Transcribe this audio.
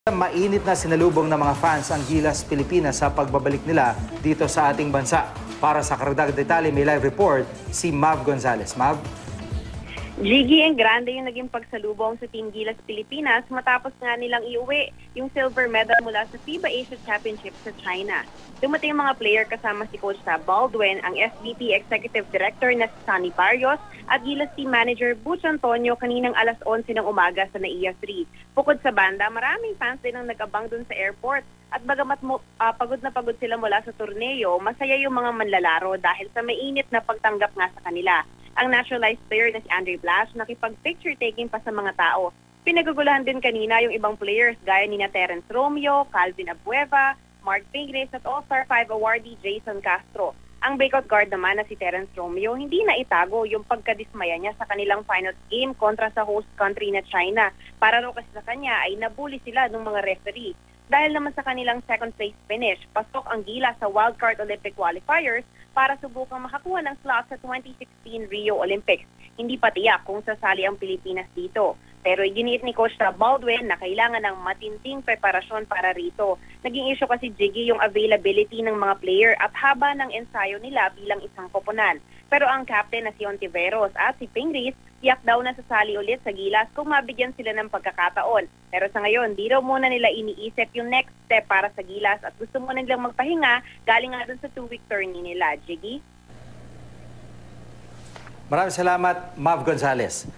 Mainit na sinalubong ng mga fans ang Gilas Pilipinas sa pagbabalik nila dito sa ating bansa. Para sa karagdag detalye, may live report si Mav Gonzalez. Mav? Gigi, ang grande yung naging pagsalubong sa Team Gilas Pilipinas matapos nga nilang iuwi yung silver medal mula sa FIBA Asia Championship sa China. Dumating yung mga player kasama si Coach Tab Baldwin, ang SVP Executive Director na si Sonny Barrios at Gilas Team Manager Butch Antonio kaninang alas 11 ng umaga sa NAIA 3. Bukod sa banda, maraming fans din ang nag-abang dun sa airport. At bagamat pagod na pagod sila mula sa torneo, masaya yung mga manlalaro dahil sa mainit na pagtanggap nga sa kanila. Ang naturalized player na si Andre Blas nakipag-picture taking pa sa mga tao. Pinagugulahan din kanina yung ibang players gaya ni Terence Romeo, Calvin Abueva, Mark Pingres at All-Star 5 awardee Jason Castro. Ang breakout guard naman na si Terence Romeo hindi na itago yung pagkadismaya niya sa kanilang finals game kontra sa host country na China. Para raw kasi sa kanya ay nabuli sila ng mga referee. Dahil naman sa kanilang second place finish, pasok ang Gilas sa wildcard Olympic qualifiers para subukang makakuha ng slot sa 2016 Rio Olympics. Hindi pa tiyak kung sasali ang Pilipinas dito. Pero iginiit ni Coach Tab Baldwin na kailangan ng matinding preparasyon para rito. Naging issue kasi, Jiggy, yung availability ng mga player at haba ng ensayo nila bilang isang koponan. Pero ang captain na si Ontiveros at si Pingris, tiyak daw na sasali ulit sa Gilas kung mabigyan sila ng pagkakataon. Pero sa ngayon, di raw muna nila iniisip yung next step para sa Gilas at gusto muna nilang magpahinga galing nga dun sa 2-week tourney nila. Jiggy? Maraming salamat, Mav Gonzalez.